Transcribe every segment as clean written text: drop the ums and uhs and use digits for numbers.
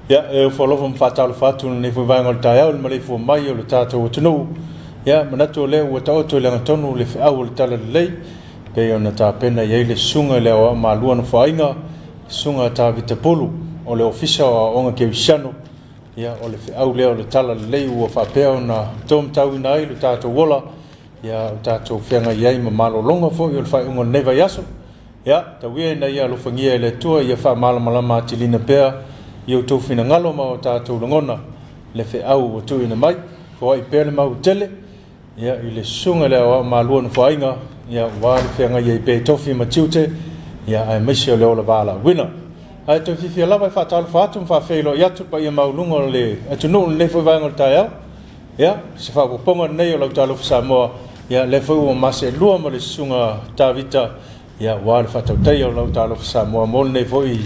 Ya follow from fatal fatu ne fu vanga taya o male fu mai o tata o tunu ya manato le o ta o to le tonu le au tala le pe ona ta pena ye le sunga le o malua no fainga sunga ta vitapulu o le ofisa o nga ke shano ya o le au le o tala le o fa pe ona tom tau nai le tata wola ya tata fenga ye ma malo longa fo yo fa un neva yaso ya ta we na ya lo fangia le tua ya fa mala mala ma tilina pe yo to fina ngalo ma o tātou langona le fe au o tu ina mai fo ai pele mau tele ya ile sunga le o malua no fainga ya wa fe nga ye pe tofi ma tiute ya ai mesio le ola bala wina ai to fi la vai fa tal fatum fa fe lo ya tu pa ye mau lungo le atu no le fo va ngol taia ya se fa ko ponga nei o la Talofa Samoa ya le fo o mase lua mo le sunga tavita ya wa fa tau tai o la Talofa Samoa mo nei fo i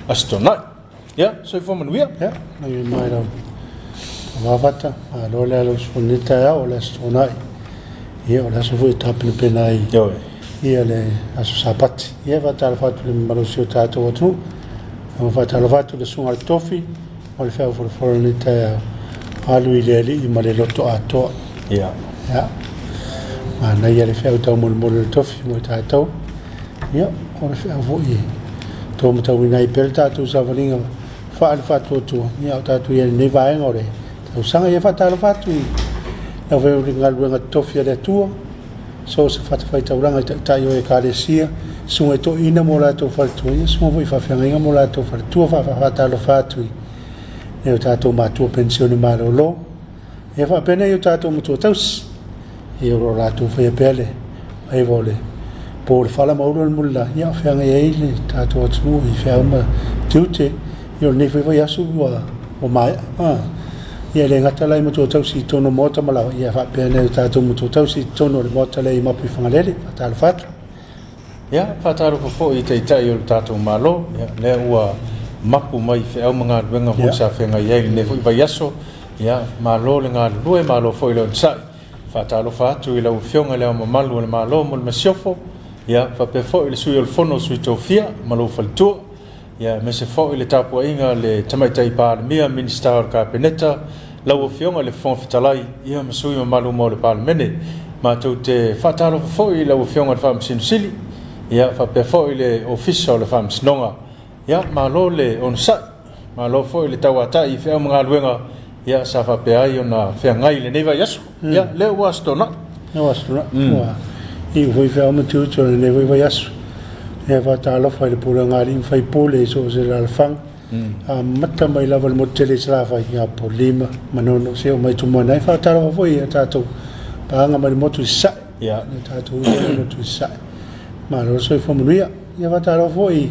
astona. Ja, so voor mijn weer. Ja, nou je mij dan. Wavata, alola los bonita ya o la stronai. Hier o la so voi tapne penai. Jo. Hier le aso sapat. Hier va talfatu le marosio tato otu. O va talfatu le sunga tofi. O le feo for fornita ya. Alu ile i male loto ato. Ja. Ja. Ma na ia le feo tau mol tofi mo tato. Ja, o le feo voi. To mo tau ina i pel tato sa valinga. Fa alfa tu ya tatu ye ne vai ngore tau sanga ye fa talfa tu na ve ngal nga tofia le tu so se fa fa tau ranga ta yo e kalesia sunga to ina mo la to fa tu ye sunga voi fa fanga mo la to fa tu fa talfa tu e tatu ma tu pensione ma lo e fa pena yo tatu mo tu taus e ro la tu fa pele ai vole por fala mo lo mulla ya fanga ye le tatu tu i fa ma tutte yo ne foi vai asu o mai ia le ngata lai mo tau si tono mota mala ia fa pene tatu mo tau si tono le mota le ma pi fangalele fatal fat ya fatal fo i te tai o tatu malo ya le ua mapu mai fe au manga wenga ho sa fenga ia ne foi vai aso ya malo le nga lue malo foi lo sai fatal fatu i lo fionga le ma malu le malo mo le siofo ya fa pe fo il sui il fono sui tofia malo faltu ya me se fo ile tapu inga le tamaitai pa mia minister ka peneta lawo fionga le fon fitalai ia masui malu mo le parlemene ma to te fatalo fo ile lawo fionga fa msin sili ya fa pe fo ile official le fam snonga ya ma lo le on sa ma lo fo ile tawata i fe mga luenga ya sa fa pe ai ona fe ngai le neva yasu ya le wastona wa i voi fe ama tu to le neva yasu e va Talofa le pula ngari fai pole so se la fang mata mai la val motele sla fa ya polima manono se o mai tu mo nai fa Talofa foi tato pa nga mai motu sa ya tato motu sa ma lo so fo muia ya va Talofa foi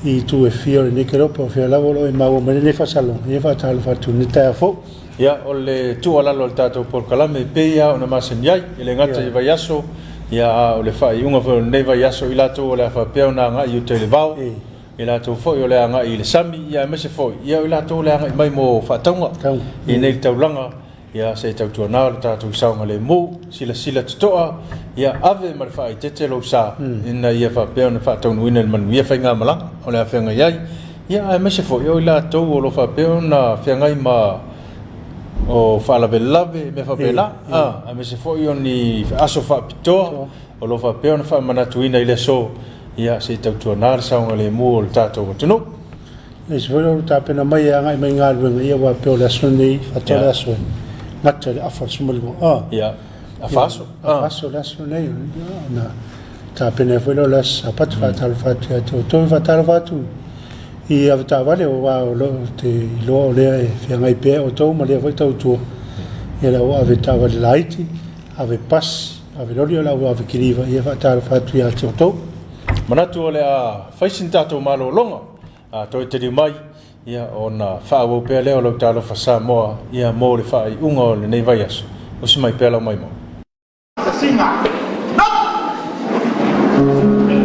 i tu e fio ne che po fio la volo e ma o me ne fa salon e va Talofa tu ne ta fo ya o le tu ala lo tato por kalame pe ya ona masenyai ile ngata i vayaso ya o le fai unga fo neva yaso ilato o le fa peona nga i te le vau ilato fo o le nga i le sami ya me se fo ya ilato le nga mai mo fa tonga i nei taulanga ya se tau tu na ta tu sa nga le mo sila toa ya ave mar fai te lo sa ina ia fa peona fa tonu wina man ia fa nga mala o le fa nga yai ya me se fo yo ilato o lo fa peona fa nga ma o fala belave me fa bela a me se foi oni aso fa pito o lo fa peon fa manatuina ile so ia se tau tu na sa nga le mo o tato tunu e se foi o tapena mai anga mai ngal wenga ia wa pe o la soni fa tola so ngata a fa sumul mo ia a faso la soni na tapena foi lo las apat fa tal fa to fa tal fa tu i avta vale o wa lo te lo le fe ngai pe o to ma le foi tau tu era o avta vale laiti ave pas ave lo la o ave kiriva i avta fa tu ya to manatu le a faisin tato malo longa a to te mai ia ona fa o pe le o lo Talofa Samoa ia mo le fa i unga le nei vaias o se mai pela mai mo singa Le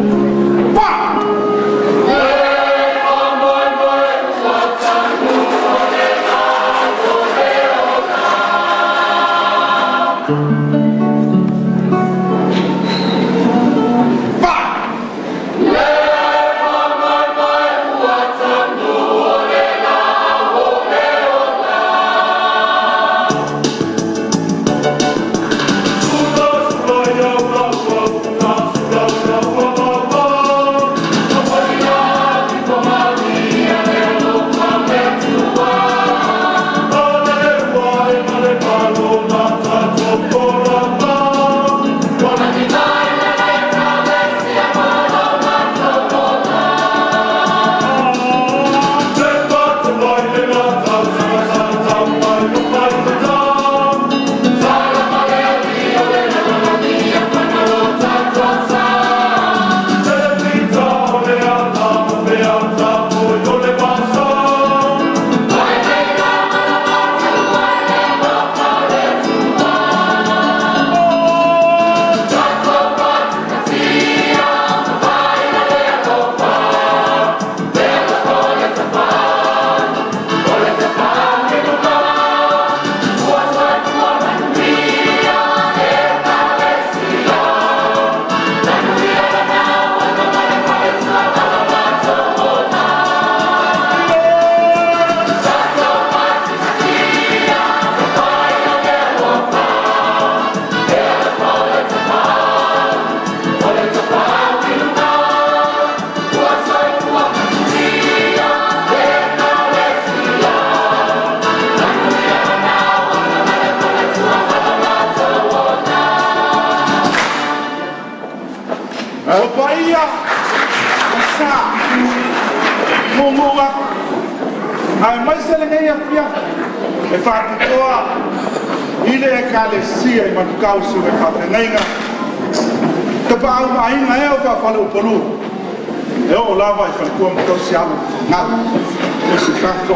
sa munga ai mai sele ngai apia e fa toa ile ekalesia i matukau su e fa ngainga te pa mai ngai o fa falu polu e o lava i fa ko mo to sia na o si fa ko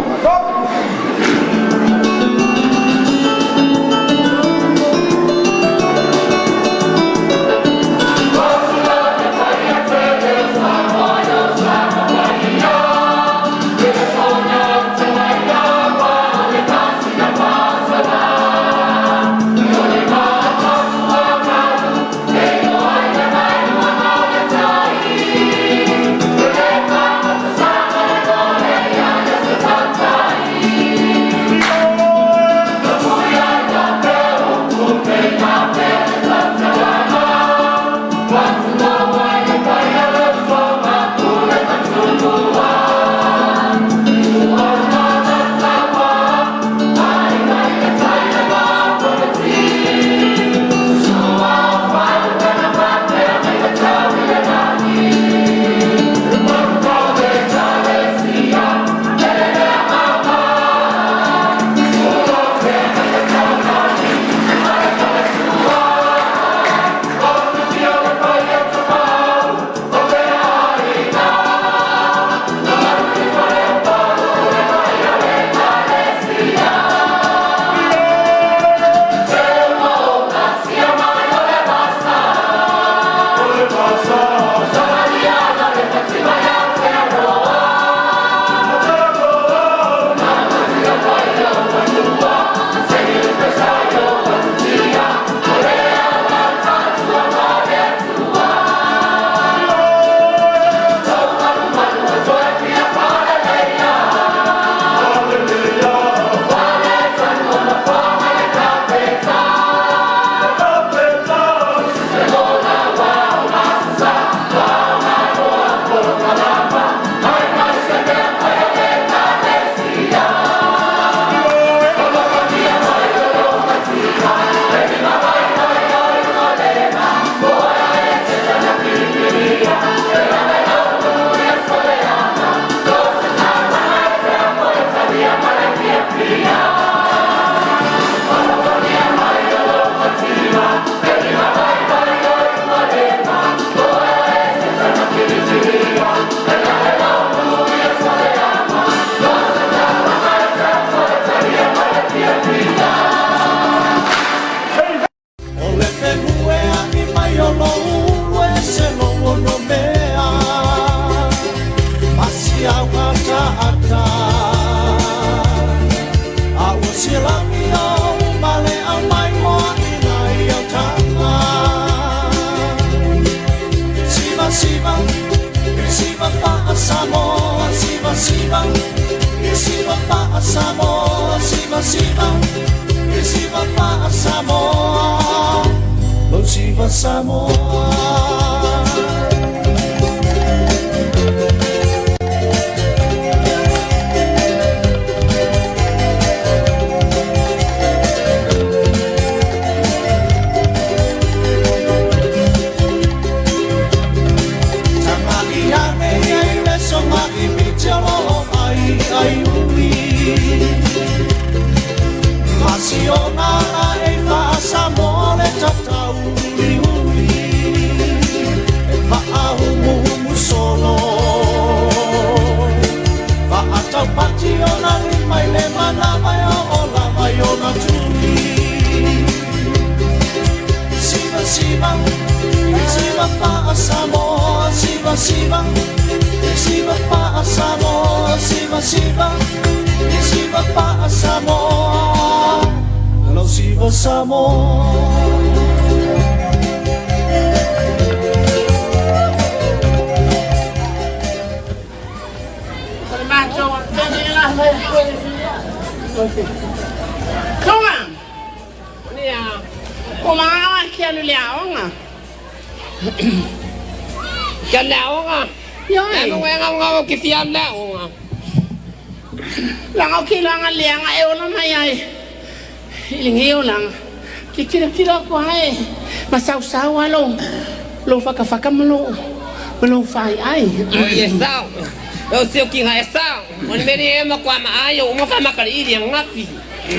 Samoa, Samoa, lo Siva Samoa. Masionara e fa Samoa tatau uli e fa au solo fa atau pationa mai le mana mai o la mai ona tuli siva siva fa Samoa siva fa Samoa siva fa Samoa lo Siva Samoa. Kumawa kia luleaonga. Kia leaonga. Yoi. Ano ngao ki fia leaonga. Langa ki langa leanga e ona mai ai. Ilingi o langa. Ki kira ko ai. Masau alo. Lo faka malo. Belum fai ai. Oh, yes, sao. Yo siu ki ngai sao. On meri e ma kwa ma ayo, uma fa makali ili ngapi.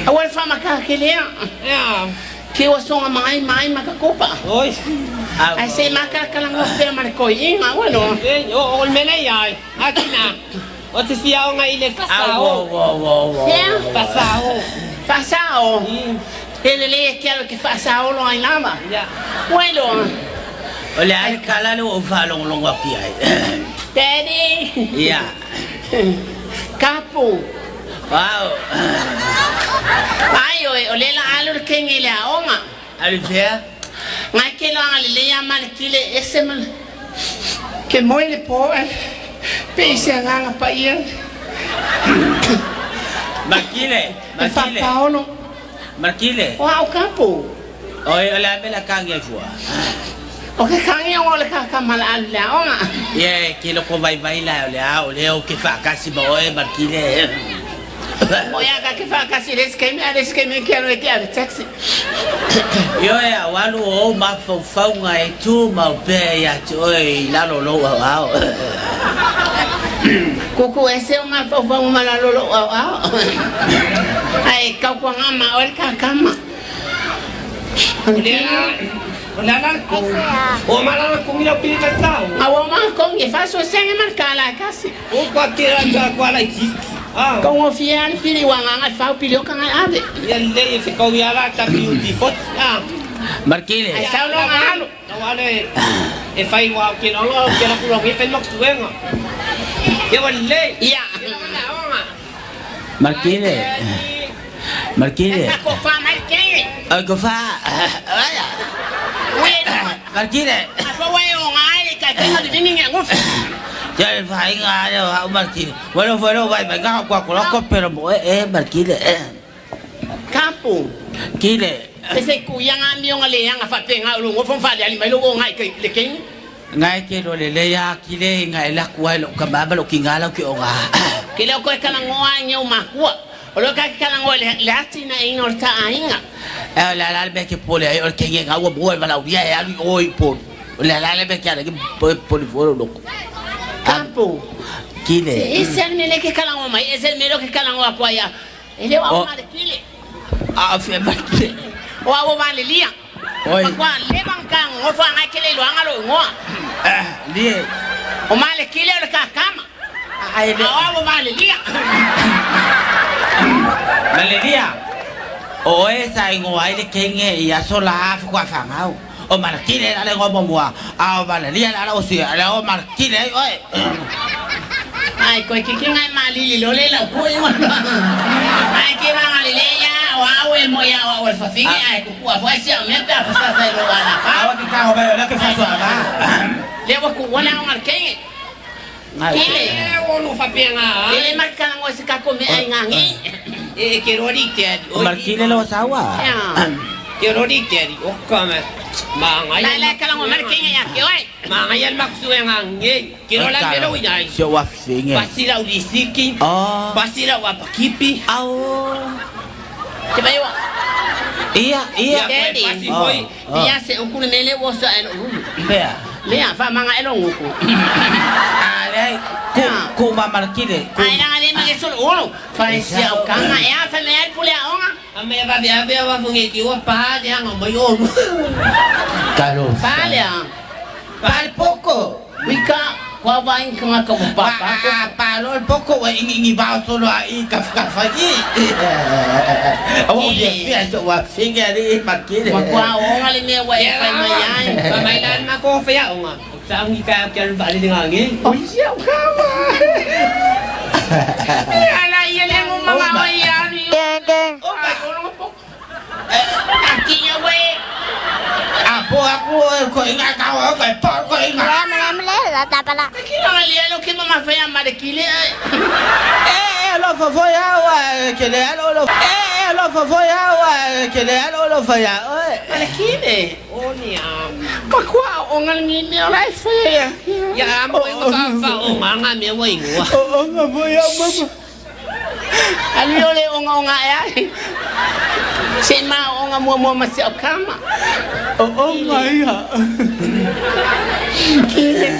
Awal fa makakelea. Ya. Ke o songa mai makakopa. Oi. Ai se makakalang o pe markoi inga wano. Yo on mele ya. Akina. O te sia o ngai ile pasao. Pasao. Pasao. Ele le quero que pasao lo ai lama. Ya. Bueno. Olha ai kala lo fa long long aqui ai. Daddy. Ya. Capo. Wow. Ai ole la alur kengile aonga. Ali fea. Ngai ke lo ale ya mal kile esem. Que moi le po. Pense nga pa ia. Markile. Paolo. Markile. Wow, capo. Oi, olha bela kangia fua. O que kangia ole ka mala ala onga. Ye, que lo ko vai la olha o que fa kasi ba oi Markile. Moya ka que fa kasi les que me quero que a taxi. Yo ya walu o ma fa ngai tu ma pe ya oi la lo wow. Kuku ese uma fa uma la lo wow. Ai ka kwa ngama ol ka kama. Olha ko. O mala ko ngira pili pasao. Awo ma kong e fa so senge markala kasi. O kwa kira kwa la kiki. Ah. Kong o fian pili wanga fa pili o kanga ade. Ya le se ko ya la ta beauty fot. Ah. Markile. Ai sa lo ngalo. Wale e fai wa ke no ke la ku fe mo tuenga. Ya wale. Ya. Markile. Markile. Ko fa mai ke. Ai ko fa. Aya. Markile. Fa wa o ngai ka ka de ninga ngof. Ya el fa inga ya Markile. Bueno, vai ga kwa pero Markile. Capo. Kile. Ese kuyang ambiong ale yang fa penga lu ngofon fa ali mai lu ngai ke le king. Ngai ke lo le ya kile ngai la kwa lo ka ba lo kingala ki o ga. Kile ko kana ngoa nyau makua. Olo ka kana ngo le latina inorta ainga. La be ke pole ai o ke nga wo bo ba la dia ya oi po. La be ke ala ke pole foro lo. Campo. Kile. Ese me le ke kana ngo mai, ese me lo ke kana ngo kwa ya. Ele wa ma de kile. A fe Markile. Wa wo vale lia. Oi. Kwa le bankang ngo fa ngai kile lo angalo ngoa. Lie. O male kile o ka kama. Ai le. Wa wo vale lia. Valeria. O esa ngo ai le kenge ya sola fa kwa fa ngau. O Markile la le ngo mo. A Valeria la o si la o Markile oi. Ai ko ke ngai mali lo le la ko yo. Ai ke va mali le ya wa we mo ya wa fa fingi ai ko kwa fa sia me ta fa sa lo ana. Awa ki ka ho ba la ke fa so ba. Le wa ku wala ngar kenge. Kile. O no fa penga. Le marka ngo se ka ko me ai ngangi. E ke rodi ke. Markile lo sawa. Ya. Ke rodi ke o kama. Ma ngai. La ka ngo mar kenge ya ke oi. Ma ngai al maksu ngange. Ke ro la ke lo yai. So wa finge. Pasira udisiki. Oh. Pasira wa pakipi. Au. Te vai wa. Iya. Pasi foi. Ya se o kule mele wo so eno. Bea. Le ya fa manga eno nguku. Ale. Ku ma Markile. Ai na le ma ke so olo. Fa sia o kanga ya fa me al pule aonga. Ame va bia wa fungi ki wa pa de ang mo yo. Talofa. Vale. Pal poco. Wika kwa va in kanga ka papa. Palo el poco wa ingi ba solo ai ka faji. Oh dia so wa finge ri Markile. Kwa onga le me wa fa ma yai. Pa mai lan ma ko fa ya nga. Sa ang ka kan ba li ngangi. Oh sia o kama. Ala ia le mo mama wa ya ni. Oh my god. Aquí ya we. Aku ko inga ka wa ko inga. Kila ali lo que mama fa ya ma de kile. Lo fa foi awa que le lo. Lo fa foi awa que le lo fa ya. Ala kile. O ni am. Pa kwa onga ni me la fa ya. Ya mo ko fa o nga me wa ingwa. Onga foi mama. Ali ole onga ya. Se ma onga mo ma se kama. Onga ya. Kile.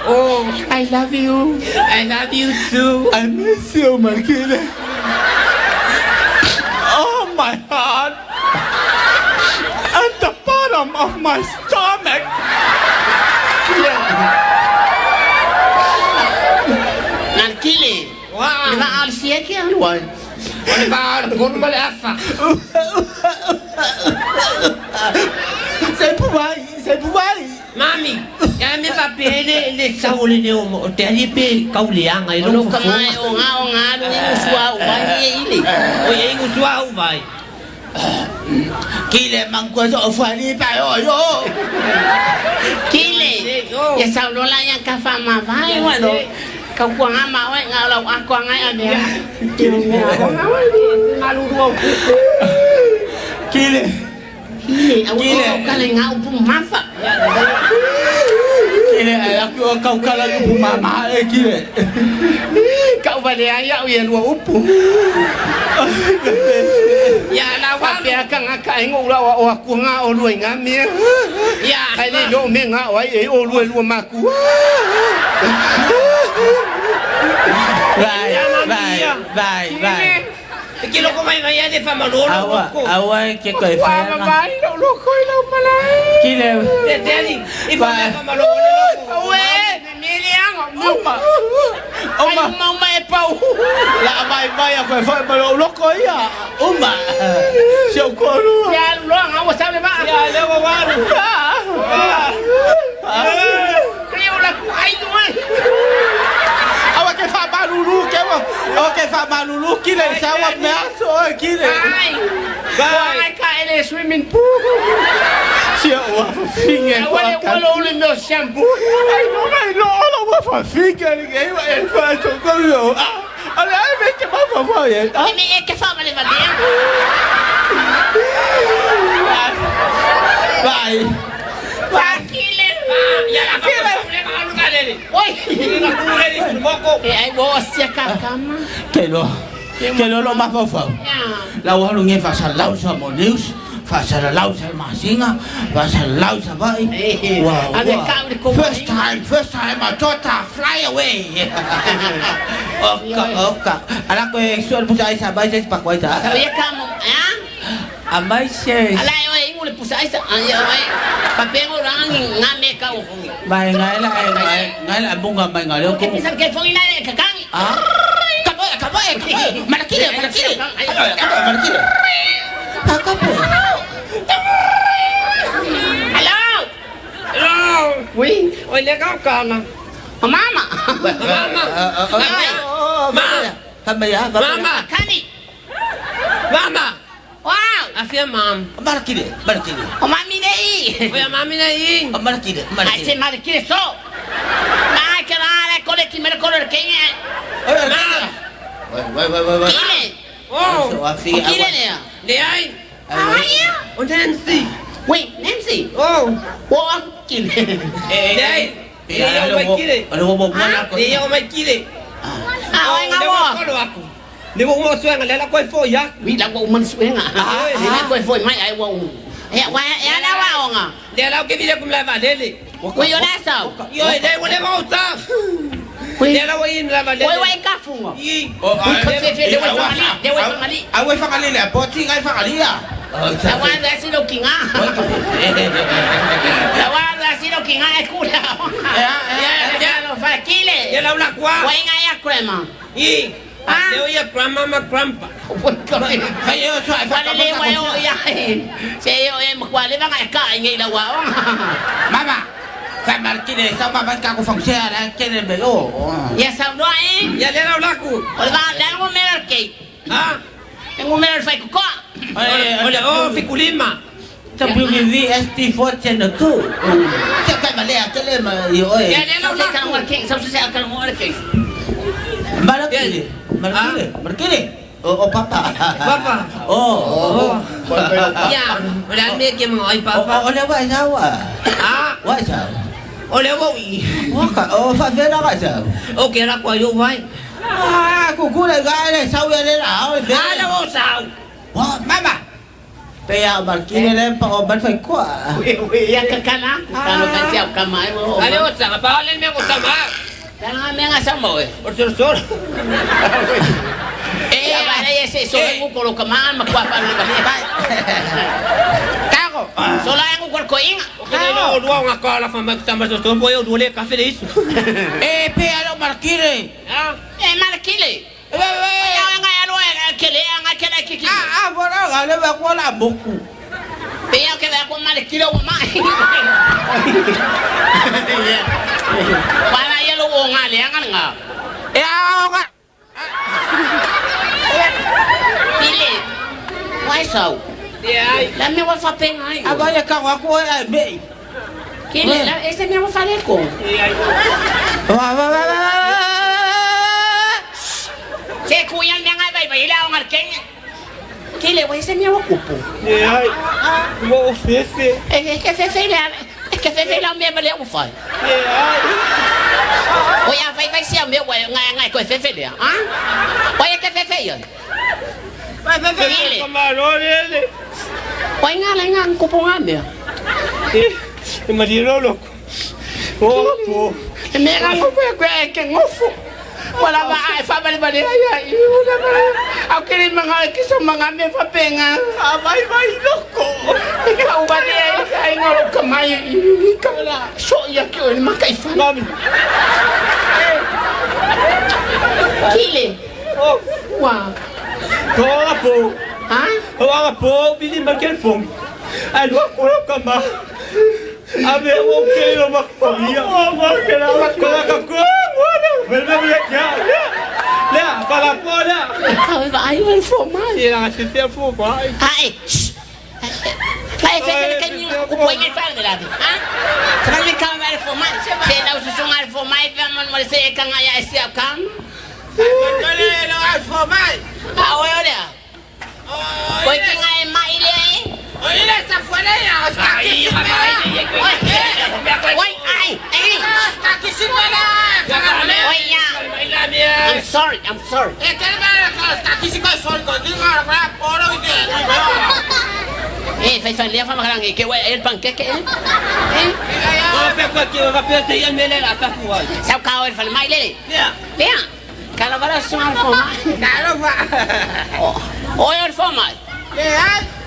Oh, I love you. I love you too. I miss you, Marquile. Oh, my heart. At the bottom of my stomach. Marquile. Wow. Diba alsiya kaya luwan? Ano ba? Kung malafa. Say bye. Mami, yan may papele ile sa huli niyo mo. O tali pe kauliang ay Ano no. ka nga o nga yung uswa ubay niya ili. O yung uswa ubay. Kile mangkwaso ofani pa yo. Kile. Ya sa lola yang kafama vai wano. Kau kuang ama wai ngalau aku ngai ada. Kile. Kile, aku kali ngau pun mafa. Kile, aku kau kala lupu mama kile. Kau balik ayah uya dua upu. Ya lawan. Tapi akan ngak ngau lah aku ngau luai ngamia. Ya. Hai ni lo me ngau ai o luai maku. Bye. Kilo ko may maya de fama lolo ko. Awa ke ko fa. Bye lo koi lo malai. Kile. Daddy, iba na fama lolo. Awe, nili ang Oma mau mai pau. La mai aku fa lo ko ya. Uma. Sio ko lu. Ya lo ngau sabe ba. Ya le wa wa. Kaya la ku ai tu ai. Awak ke fa balulu ke wa. Awak ke fa balulu kile sawa measo kile. Ai. Ai ka ele swimming pool. Sio wa finger. Wala ule meu shampoo. Ai no wa fa finger ke wa e fa to ko yo. Ale ai me ke ma fa ye. Ini ke fa male va bien. Bye. Fakile. Ya la kile. Oi, ina kule ni moko. Ai bo sia kama. Kelo lo ma fa. La wa lu nge fa sa lau sa mo news. Fa sa lau sa ma singa. Fa sa lau sa bai. Wow. First time I thought I fly away. Oka. Ala ko sual pusai sa bai sa pa ko ita. Sabia kamu, ya? Amai se. Ala oi ngule pusai sa aya oi. Papengo rangi ngame ka o. Bai ngai la bunga bai ngai lo ko. Bisa ke fongi na ka kangi. Ah. Kamu Malakile. Akape. Hello. Oui, oi le ka kana. Mama. Mama. Kani. Mama. Wow. Afia mam. Malakile. O mami dei. Oya mami na ing. Malakile. Ai se marikire so. Na que la cole que me color que é. Wait. Kile. Oh. Kile ne. De ai. Aya. Und Nancy. Wait, Nancy. Oh. Wo kile. De ai. Dia mai kile. Dia mai kile. Ah, oi ngawo. Ni mo mo suang lela ko fo ya. Wi la wo man suenga. Ni ko foi mai ai wo. Wa ya la wa nga. Dia la ke vile kum la valele. Wi yo la sa. Yo de wo le mo ta. Dia la wo in la valele. Oi ka fungo. Yi. Awe fakali le poti ngai fakali ya. Tawanda sino kinga. Tawanda sino kinga e kula. Ya lo fa kile. Dia la una kwa. Wa nga ya crema. Yi. Dia ya grandma ma grandpa. Ayo so ai Falele wa yo ya. Se yo e mkwale ba nga ka ngai la wa. Mama. Fa Malakile sa mama ka ko fong sia la kene be o. Ya sa do ai. Ya le la ulaku. Olga la ngo mer ke. Ah. Tengo mer fa ko. Ole oh fikulima. Tapi VST 4 tu. Cakap balik akale ma yo. Ya le la ka ngor ke. Sa se akan ngor ke. Malakile. Oh papa. Oh. Ya, ole me ke mo ai papa. Ole wa sawa. Ah, Wa sawa. ole wo i. Oh fa vera wa sawa. Okay la kwa yo vai. Ah, ku le ga le sawa le la. Ah, la wo sao. Wah, mama. Pea markile le pa o ban fai kwa. Ya kakana, kalau kan siap kamai mo. Ale o sa pa ale me ko sama. Jangan menga Samoa. Or. Para ese solo ko kamay makuha pa ng balibay. Kako, solo ang ko ko inga. Kaya o duwa nga kala fa magsama sa to boy o dole ka feliz. Pea lo markile. Markile. Bora le va kwa la boku. Pea que va con markile o mai. Para yelo o ngale nga. Nga. Pile. Why so? La me wa fa penga. Agora ka wa ko ai be. Kile, ese me wa fa le ko. Se kuyan nga ba ila ngar kenya. Kile, wa ese me wa kupo. Mo ofese. Es que fefe la me bale o fa. O ya vai ser meu nga ko fefe le, ha? Oye que fefe yo. Kile. Camarone. Oye nga kupo nga me. Imagino loco. Opo. Me nga ko que ngofo. Wala ba ay fa bale ay au kiri mga kiso mga me fa penga abay loko ikaw ba ni ay ngoro kamay ikaw na so ya ko ni makai fa Mami. Kile wa Opo. ha Opo, bili makel fong. Ano ko kama. Abe o ke lo makpamia. Ko ka. Là, pas la peau là. Ay, el formal. Il a acheté un faux pas. Ay. Ay, fefe kan ni ko po ngai fa de la. Ha? Kana ni kama el formal. Se na usu el formal, vamos mo se kan ya ese akam. Dale lo al formal. Ah, olha. Oi, quem é mais Oye, esa fue ella. Hasta aquí sin Oi, ai. Hasta aquí sin Oi, ya. I'm sorry. Hasta aquí sin sol. Faz fazer a magrang que el panqueque. On fait quoi qui va faire c'est mêler la ta foi. Sao cao el fal mai le. Bien. Kalau bara soal formal. Talofa. Oi, el formal.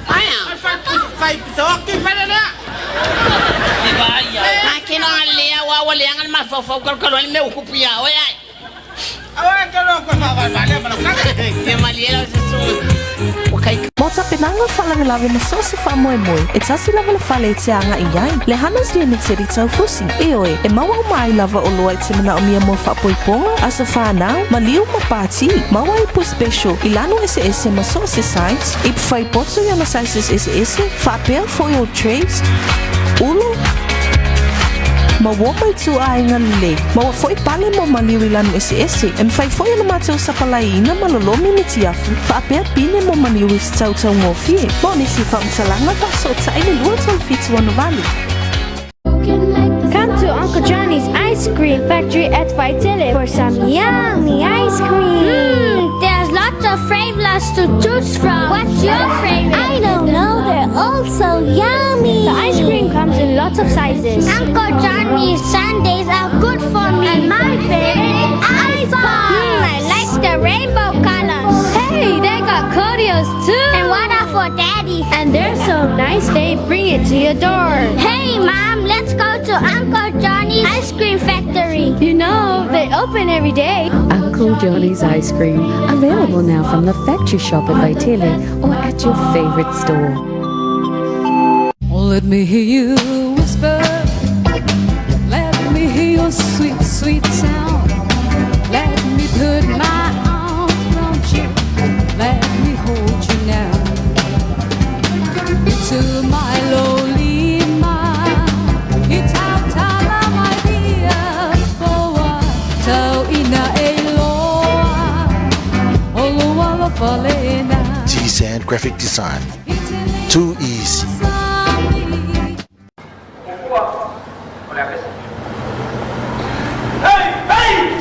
Aya. Fai soki fala na. Aqui não ali a o leangan ma fofo kalau el meu cupia. Oi ai. Ahora que lo cosa vale para Que malheira okay. Mota penanga falang lave na sosi fa moe moe. E tasi lava la fale te anga i ai. Le hanas le mitseri tau fusi. E oe, e mawa mai lava o loa i te mana o mia mo fa poiponga. Asa fa nao, ma liu ma pati. Mawa i po special. Ilano ese ma sosi size. I pfai potso yana sizes ese. Fa apea for your trays. Ulo. Ma woma i tu ai ngalile. Ma wa foi pale mo maliwi lanu ese. Em fai foi na matau sapalai ina malolomi ni tiafu. Fa apea pine mo maliwi tau ngofie. Mo ni si fa msalanga ta so taini lua tau fitu anu vali. Come to Uncle Johnny's Ice Cream Factory at Vaitele for some yummy ice cream. There's lots of flavors to choose from. What's your favorite? I don't know. They're all so yummy. The ice cream comes in lots of sizes. Uncle Johnny's sundaes are good for me. And my favorite, ice balls. I like the rainbow colors. Hey, they got Codios too. And one are for Daddy. And they're so nice, they bring it to your door. Hey, Mom, let's go to Uncle Johnny's Ice Cream Factory. You know, they open every day. Uncle Johnny's Ice Cream. Available now from the factory shop at Vaitele or at your favorite store. Oh, let me hear you whisper. Let me hear your sweet, sweet sound. Let me put my arms around you. Let me hold you now. Into my lowly mind. It's out of my dear for tau ina eloa. Oloa la falena. T-Sand Graphic Design. Too easy. Hey!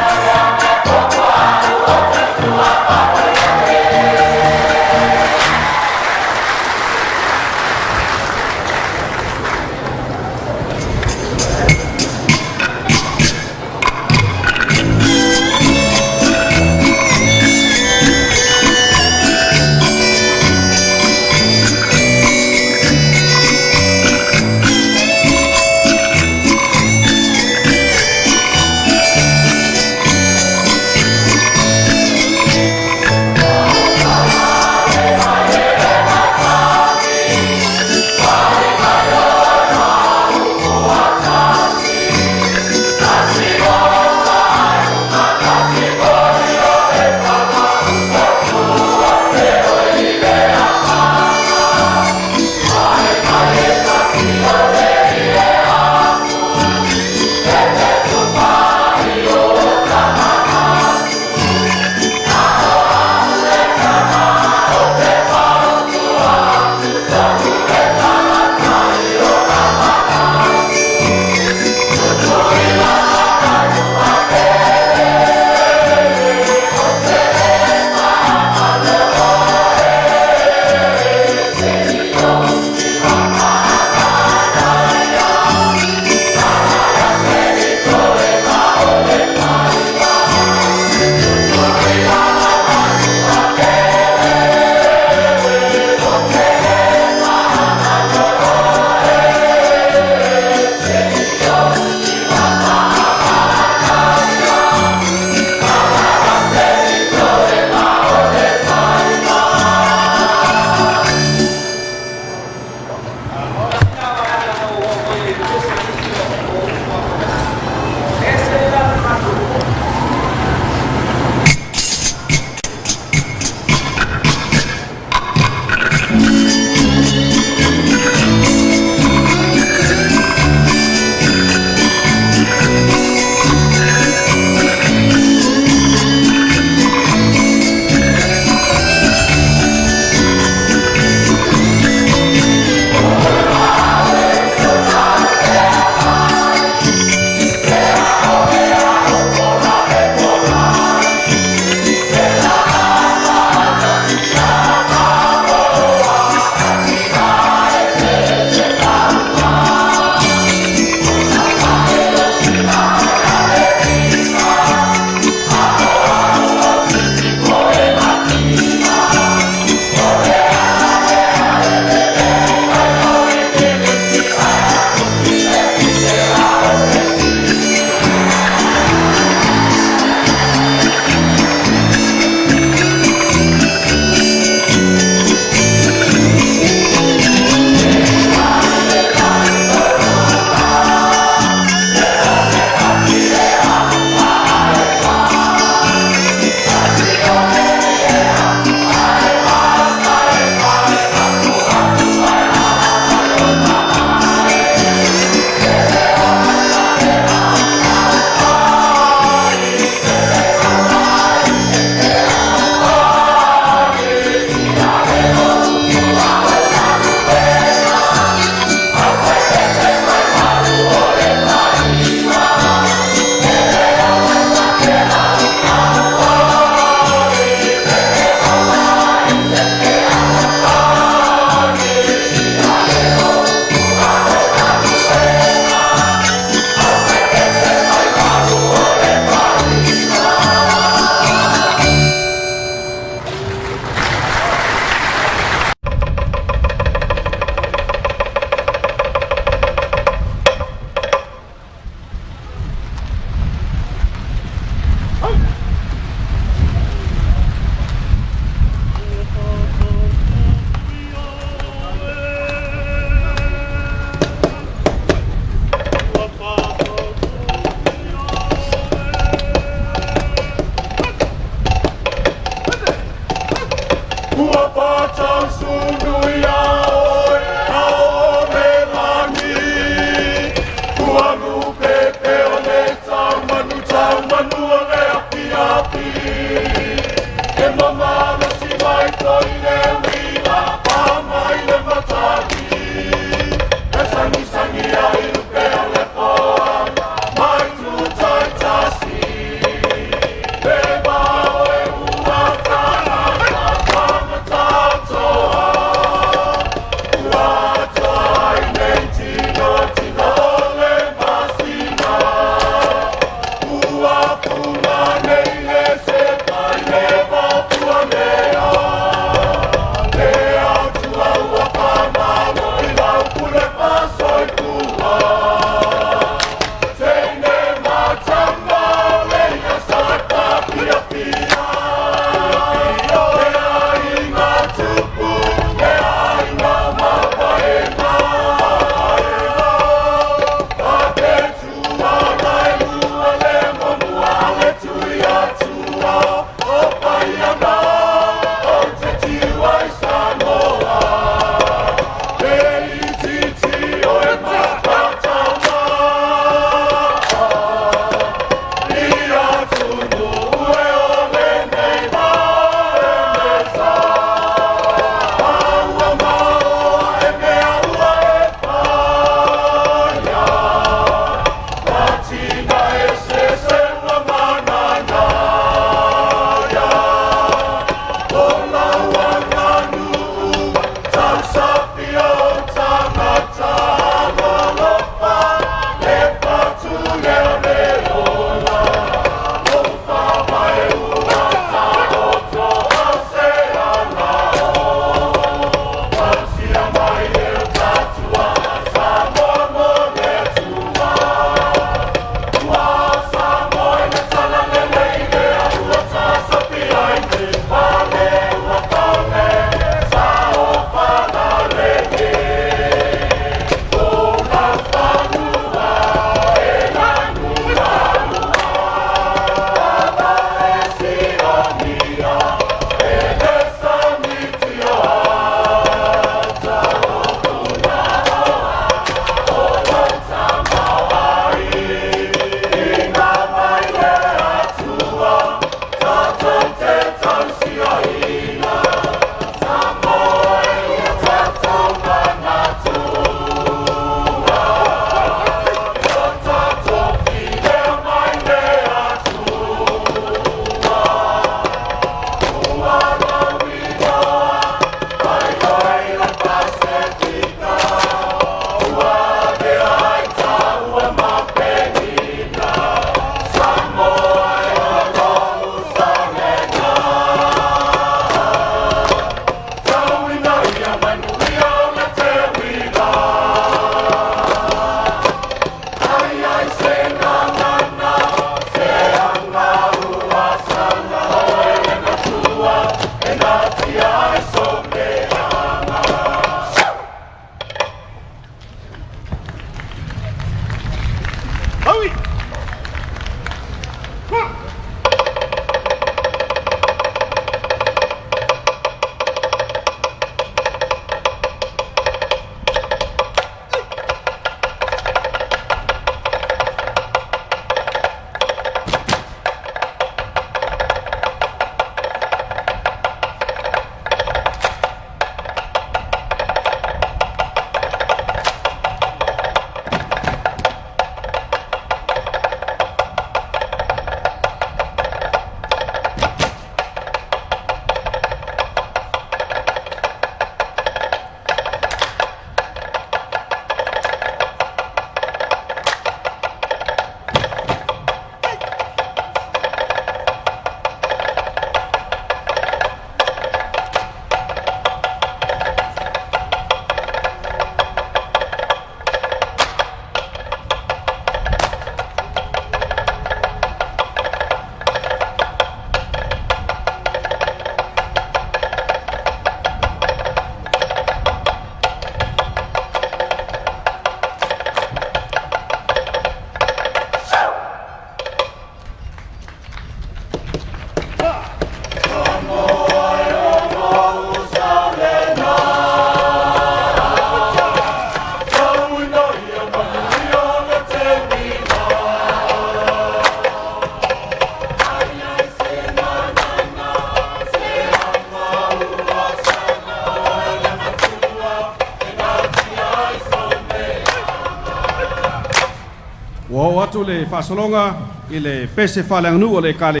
Wo atu le fasolonga i le pese falang o le kale.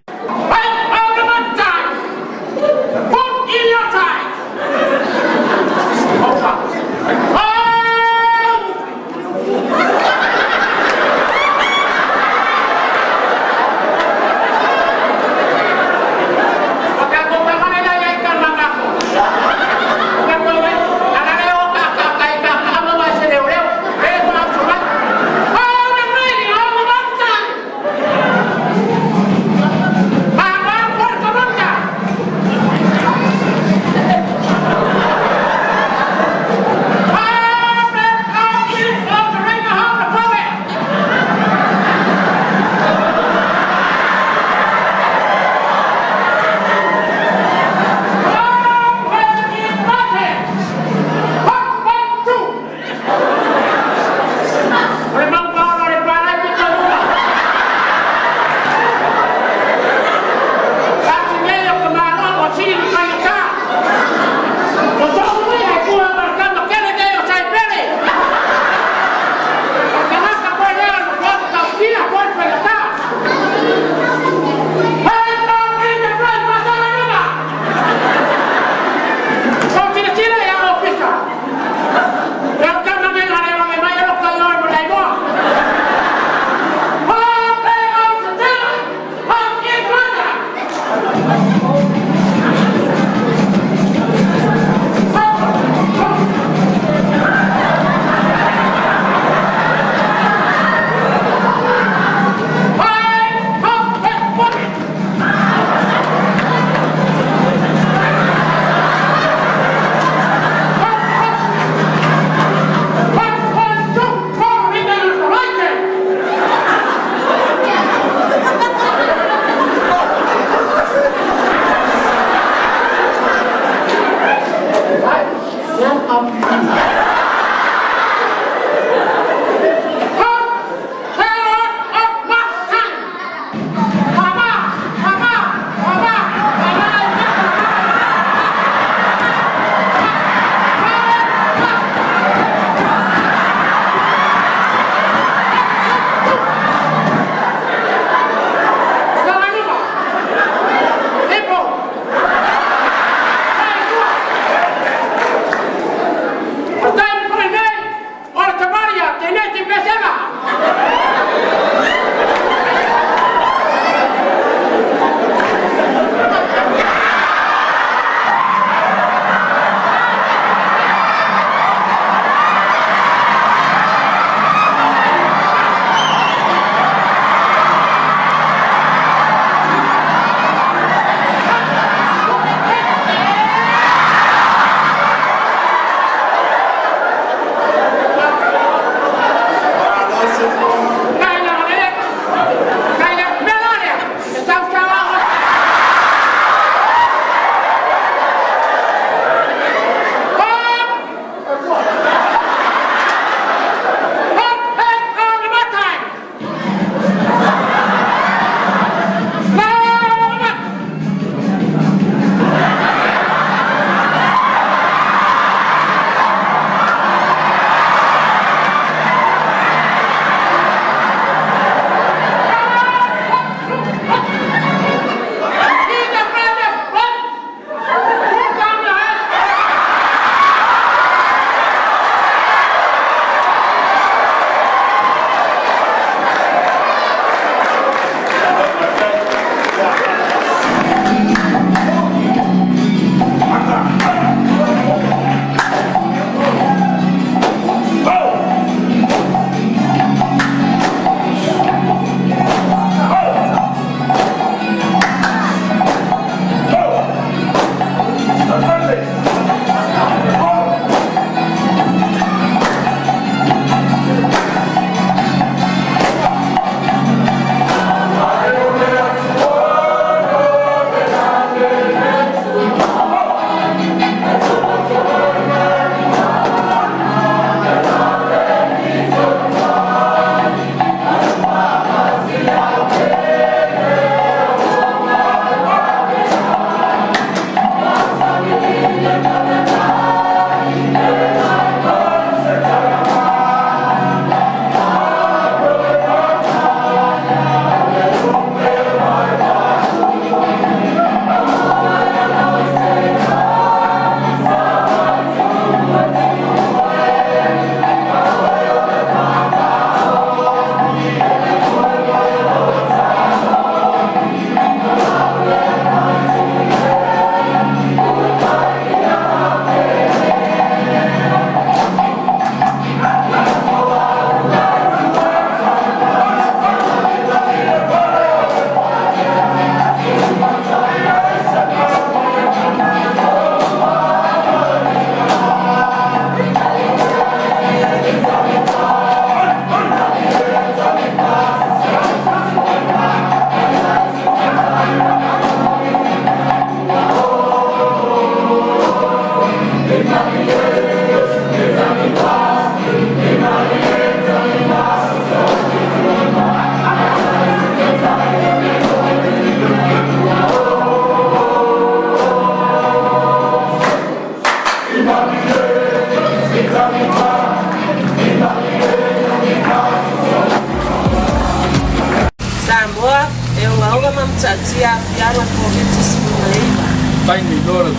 Piaro Provinces Fumaleva. Taimi lora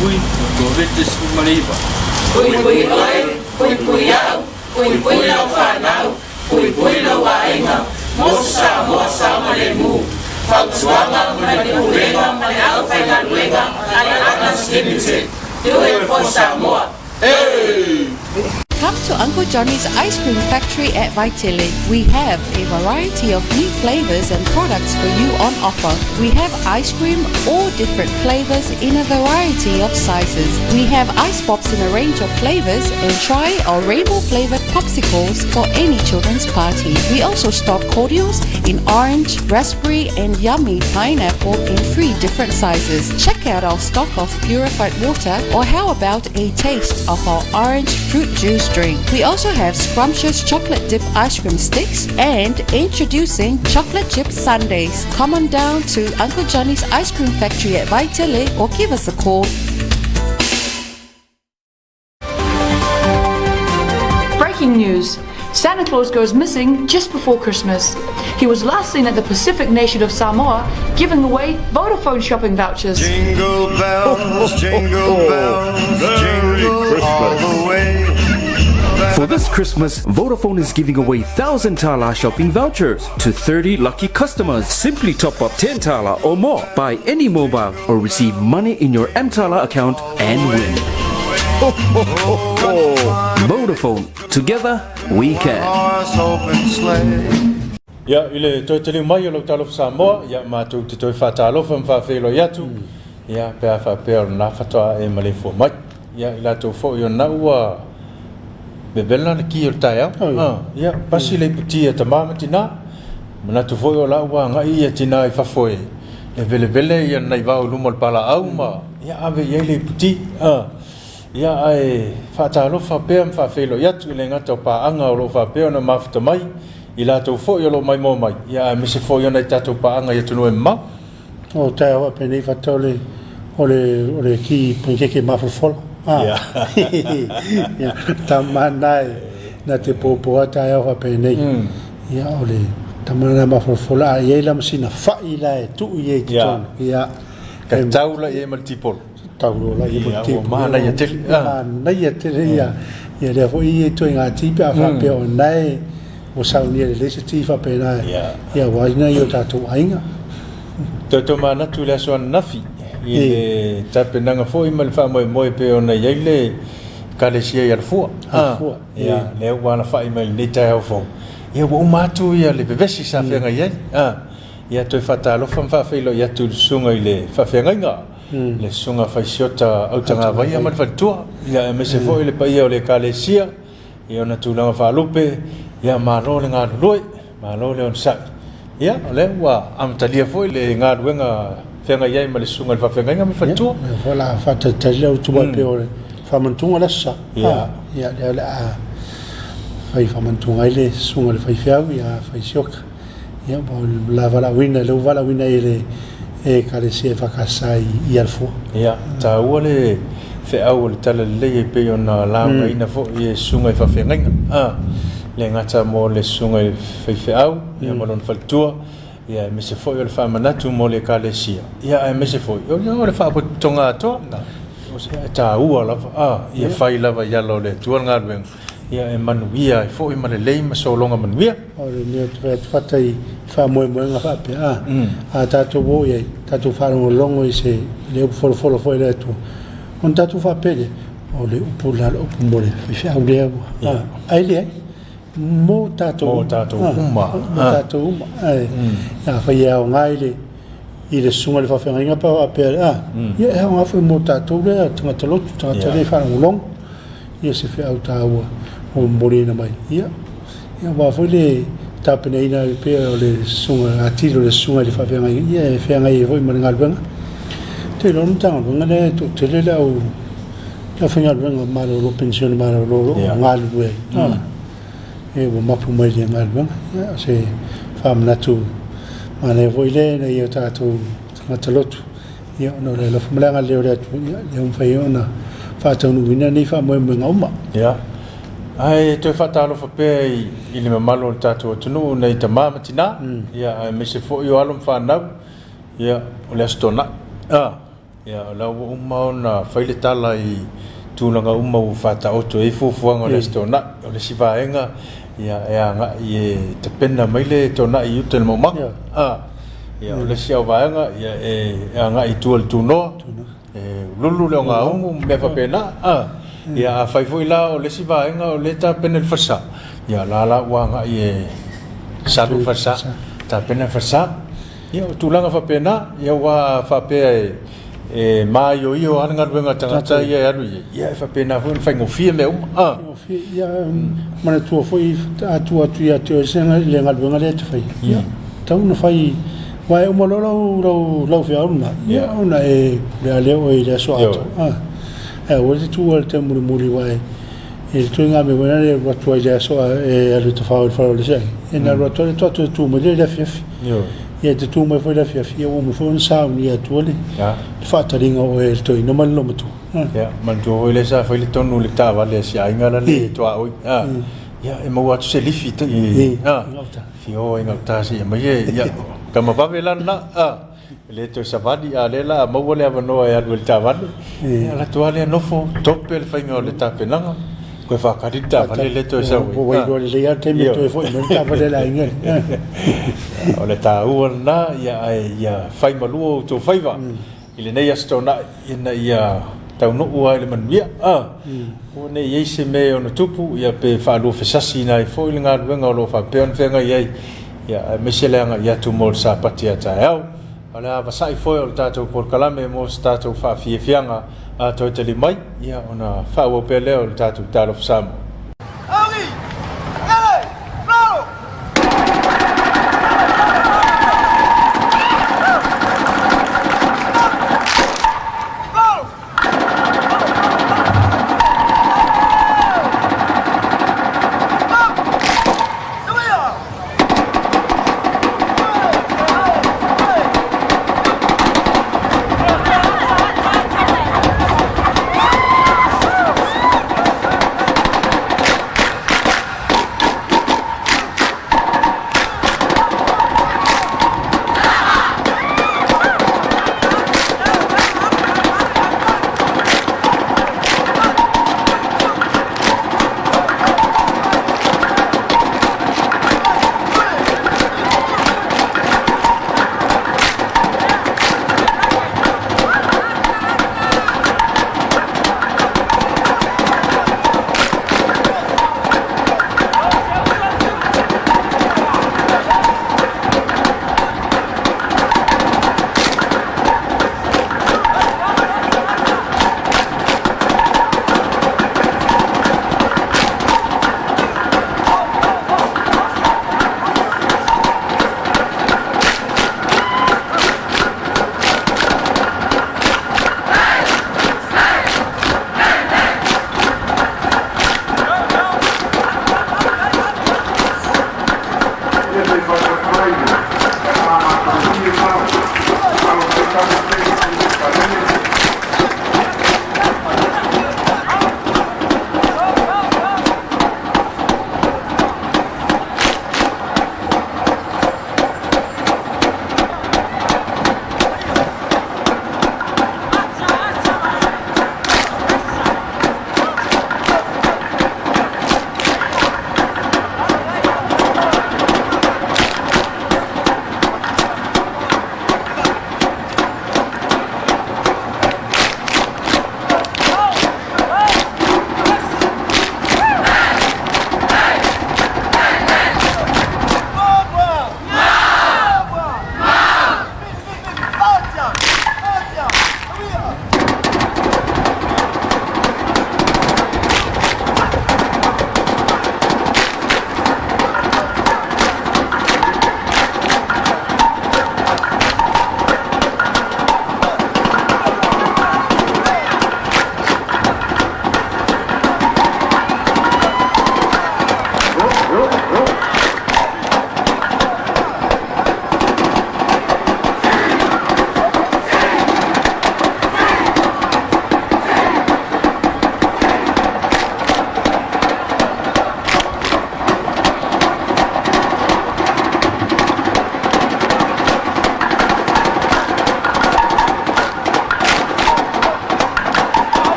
tui Provinces Fumaleva. Pui oi, pui au, pui lau whanau, pui lau wainga, mosa malemu. Fautuanga mani urenga, mani au whainga ruenga, EFKS Limited. Do it for Samoa. Hey! Come to Uncle Johnny's Ice Cream Factory at Vaitele. We have a variety of new flavors and products for you on offer. We have ice cream, all different flavors in a variety of sizes. We have ice pops in a range of flavors and try our rainbow flavored popsicles for any children's party. We also stock cordials in orange, raspberry and yummy pineapple in 3 different sizes. Check out our stock of purified water, or how about a taste of our orange fruit juice drink. We also have scrumptious chocolate dip ice cream sticks and introducing chocolate chip sundaes. Come on down to Uncle Johnny's Ice Cream Factory at Vaitele or give us a call. Breaking news. Santa Claus goes missing just before Christmas. He was last seen at the Pacific nation of Samoa giving away Vodafone shopping vouchers. Jingle bells, jingle all the way. For this Christmas, Vodafone is giving away 1,000 Tala shopping vouchers to 30 lucky customers. Simply top up 10 Tala or more, buy any mobile or receive money in your M-Tala account and win. Vodafone, together we can. Ya ile to tele mai lo Talofa Samoa ya ma tu te toi fa Talofa fa felo yatu ya pe fa pe na fa to e male fo mai ya ila to fo yo na wa bebela ki yo ta ya ya pasile puti ta mama tina mana tu fo yo la wa nga ia tina fa fo e vele ya na va lu mol pala au ma ya ave ye le puti ya ai fa Talofa pe fa felo yatu le nga to pa anga lo fa pe na mafta mai ila to fo yo lo mai mo mai ya me se fo yo na tato pa anga ya tunu ma o ta wa pe nei fatole ole ki punke ke ma fo ya ya tamanai na te popo ata ya wa pe nei ya ole tamana ma fo la ye la msina fa ila tu ye ton ya ka taula ye multiple taula ye multiple ma na ya te na ya te ya le fo ye to nga ti pa fa pe o nai o sau ni le se ti fa pe na ya wa ina yo ta to ainga to mana tu le so nafi ye ta pe na fo i mal fa mo pe ona ye le ka le sia ya fo ya le wa na fa i mal ni ta fo ye wo ma tu ya le be si sa fe nga ye ya to fa ta lo fa fe lo ya tu sunga ile fa fe nga le sunga fa siota au tanga va ya mal fa tu ya me se fo ile pa ye le ka le sia ye ona tu la fa lupe ya malo le nga loi malo le on sa ya le wa am talia foi le nga wenga fenga ya ma le sunga fa fenga nga mi fa tu wala fa ta talia tu ba pe ore fa man tu la sa ya le a fa man tu le sunga le fa fiau ya fa siok ya ba la vala wina le vala wina ile e ka le se fa ka sai ya fo ya ta wole fe au le tala le pe ona la ina fo ye sunga fa fenga le ngata mo le sunga fe au ya malon faltua ya me se foi le fa manatu mo le kalesia ya me se foi yo le fa tonga to o se ta u ala ya fai lava ya lo le tu nga ben ya e manuia foi ma le ma so longa manuia o le ne tre fatai fa mo nga fa pe a ta to bo ye ta to fa lo longo se le folo foi le tu on ta to fa pe o le upula o pumole fe au le ai le mo tato uma ya fa ya ngai le i le sunga le fa fa nga pa pe ya nga fa mo tato le tanga tolo tanga le fa long ya se fa au ta o mori na mai ya va fa le ta pe nei na pe le sunga atilo le sunga le fa fa nga ya fa nga i vo mo nga ben te lo ntanga nga le to te le au ya fa nga ben ma lo pension ma lo nga lu e wo mapu mai le ngalwa se fam natu mane voile na yo tatu matalotu yo no le fumla le ore tu le un faiona fa tonu wina ni fa mo ngoma ya ai to fa talo fa pe ile me malo tatu tunu na itama matina ya me se fo yo alum fa na ya ole stona ya la umma na faile tala I tulanga umma ufata oto e fufuanga ole stona ole sivaenga ya nga ye te pena maile tona I utel mo mak ya ole sia vaenga ya nga I tuol tuno lulu le nga me fa pena ya fai foi la ole sivaenga ole ta pena el fasa ya la wa nga ye salu fasa ta pena fasa ya tulanga fa pena ya wa fa pe mai yo anga venga tanga ya ya fa pena foi fa ngofia me ya mana tu foi tu ya tu senga le ngal venga le tu fai ya tau no fai vai mo lo fia una ya una le o le so ato o tu al te muri vai il tu nga me vona le roto ya so le tu fa le sai e na roto tu mo le fief ya te tu mo foi le fief ya o mo foi un sa un ya tu le fa taringa o el to no mal lo tu ya man tu le sa foi le tonu le tava le sia inga la le to o ya e mo wa se lifi te fio inga ta si ma ye ya kama va vela na le to savadi ale la mo vole avano ya le tava la to ale no fo topel fa inga le tapenanga ko fa kadita vale le to sa o vai do le ya te me to foi no ta vale la inga ole ta una ya fai malu to faiva ile nei astona ina ya tau no ua le manuia o ne yeise me ona tupu ya pe fa lo fesasi na foi le nga wenga lo fa pe on fenga ye ya meselenga ya tu mol sa patia ta au ala va sai foi o tato por kalame mo tato fa fianga a to te li mai ya ona fa o pe le o tato Talofa Samoa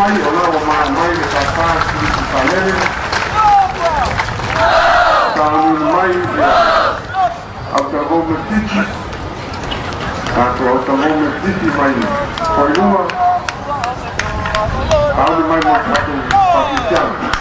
mai o lawa mai le tāpāsi ki tālele. Tānunu mai au ta gome titi. Tāko au ta gome titi mai koirua. Tāne mai mo tāko pakitiana.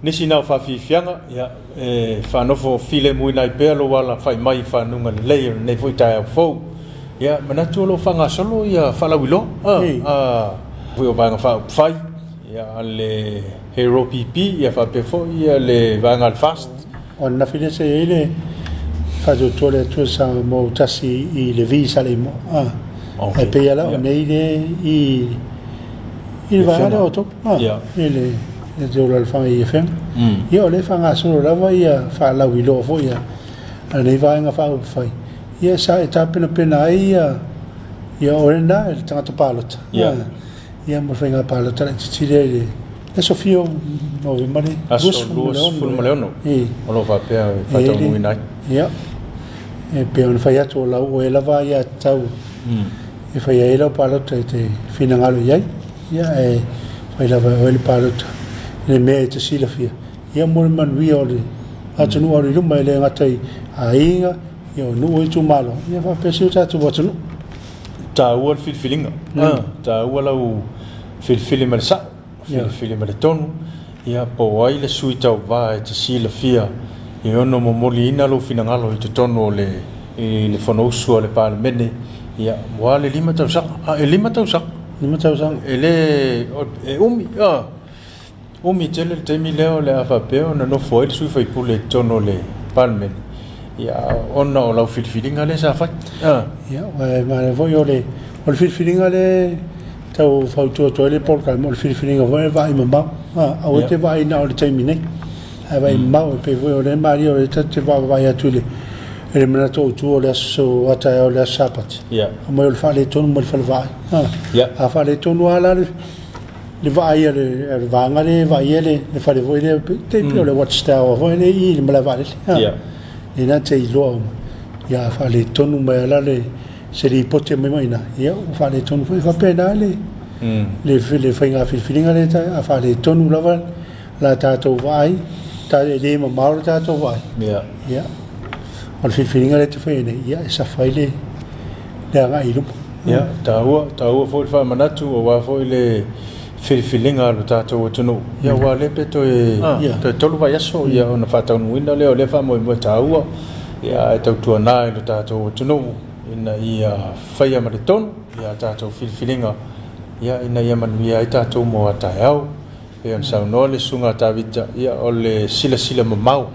nisi na whawhiwhianga, ia, whanofo while mui nai pēlo wala whai mai whanunga lei, nei fwoi tai au fau. Ia, manatu alo whanga solo, ia, whalawilo. Fui o vanga whai, ia, ale hero pipi, ia whapefo, ia, le vanga al fast. O na whine se ele, whajo tole tua sa mo tasi I le visa le mo. E pe ala o nei le I le vanga le oto. Ele, e te ora le whanga EFM. Ia o le whanga solo lava, ia, whalawilo fo, ia, nei vanga whau whai. Ia sa e tāpena pena ai, ia ore na, e tangata pālota. Ia mo whainga pālota, e titire ele. E Sofio, no vi mani. Aso luas fulmaleono. Olo whapea, whatau mui nai. Ia. E peo na whai atu o lau, o e lava ia tau. E whai e lau pālota e te whinangalo iai. Ia e whai lava o ele pālota. E mea e te sila fia. Ia mo le manuia o le. Atunu o le luma e le ngatai a inga. Ia o nu o i tu malo. Ia whapea siu tātu watunu. Tā ua le whilwhilinga. Tā ua lau whilwhili ma le sao. Whilwhili ma le tonu. Ia po ai le sui tau wā e te sila fia. I ono mo moli ina lo whinangalo I te tonu o le whanausu o le pāle mene. Ia mua le 5 tau saka. E 5 tau saka. 5 tau saka. E le umi. Umi tele le teimi leo le awhapeo na no foi le sui whaipule tonu o le pāle mene. Ia ona o lau whilwhilinga le sa whai. Ia, ma le voi o le whilwhilinga le tau whautua toa le polka mo le whilwhilinga voi e vai mamau. Au e te vai na o le taimi nei. E vai mamau e pe voi o le mari o le te vai atu le e le mana tō tu o le aso ata e o le asapati. A mai o le whale tonu mo le whale vai. A whale tonu ala le vai e le vanga le vai e le whale voi le te pio le watchtower voi le I le mala vai le. Ina te I loa ia whale tonu mai ala le se li pote mai maina. Ia whale tonu foi whapena le whainga whilwhilinga le tai a whale tonu lava la tātou vai ta e le ma mauro tātou vai. Ia. O le whilwhilinga le te whaine. Ia e sa whai le anga I lupa. Ia, tā ua foi wha manatu o wā foi le whilwhilinga lo tātou atunu. Ia wā le peto e tolu vai aso ia o na whataunu leo le wha moe moe tā ua. Ia e tau tua nāi lo tātou atunu. Ina ia whaia ma le tonu. Ia tātou whilwhilinga. Ia ina ia manuia I tātou mo atai au. E on sau no le sunga tāwita. Ia o le sila mamau.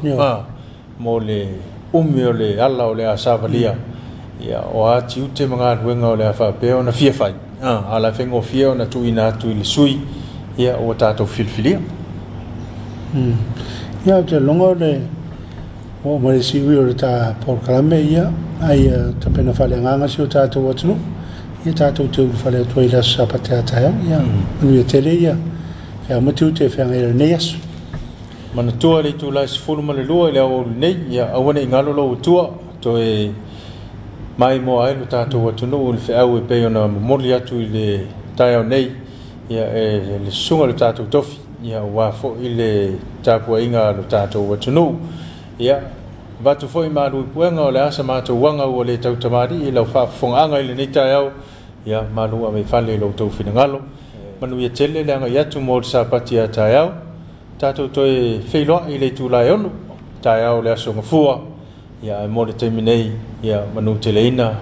Mo le umi o le ala o le asavalia. Ia o ati ute mga ruenga o le awhapeo na fia whai. Ala whengo fia o na tuina atu I le sui. Ia o tātou whilwhilia. Ia te longa o le o ma le siwi o le tā porkalame ia. Ai ta pena whale nganga si o tātou atunu. Ia tātou te uru whale atua I la sapate ataya. Ia anu ia tele ia. Ia matu te whianga I le nei asu. Mana tua le tu lai sifuru ma le lua I le au nei. Ia awane I ngalo lo tua. To e mai mo ai lo tātou atunu o le whiau e peo na momoli atu I le tai au nei. Ia e le sunga lo tātou tofi. Ia wafo I le tāpua inga lo tātou atunu. Ia Vatu foi maru puenga o le asa mātou wanga o le tau tamari I lau whaafonga I le nei tai au. Ia maru a me whale lo tau whinangalo. Manu ia tele le anga I atu mo le sapati a tai au. Tātou toi wheiloa I le tūlai onu. Tai au le aso ngafua. Ia mo le teimi nei. Ia manu tele ina.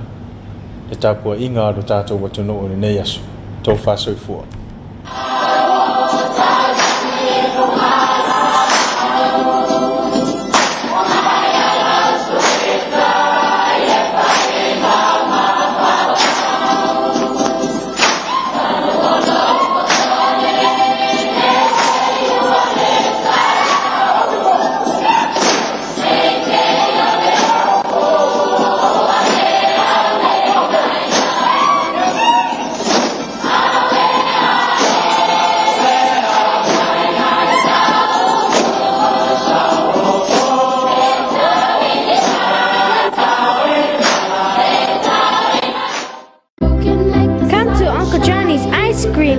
Le tāpua inga lo tātou watunu o le nei aso. Tau whasoi fua.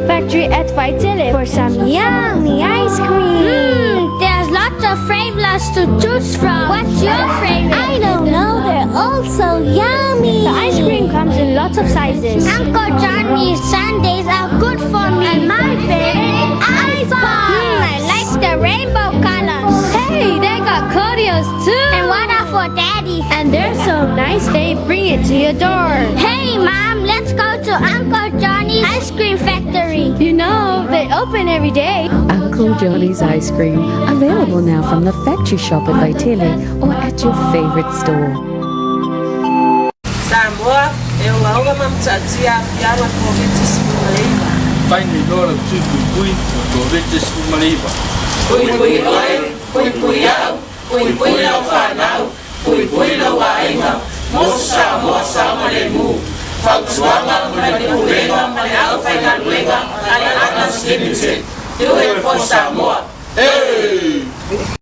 Factory at Vaitele for some yummy ice cream. There's lots of flavors to choose from. What's your favorite? I don't know, they're all so yummy. The ice cream comes in lots of sizes. Uncle Johnny's sundaes are good for me. And my favorite, ice bar. I like the rainbow color. And they're so nice, they bring it to your door. Hey, Mom, let's go to Uncle Johnny's Ice Cream Factory. You know, they open every day. Uncle Johnny's Ice Cream, available now from the factory shop at Vaitele or at your favorite store. Samoa, eu amo mamchatia, piama Komiti Faamisionare. Paini dora tuipui, Komiti Faamisionare. Pui oi, pui au, pui lau whanau, pui lau wainga, Mosa Samoa Fautuanga, Manapurenga, Manau Whaingaruenga, Alanas Limited. Do it for Samoa. Hey!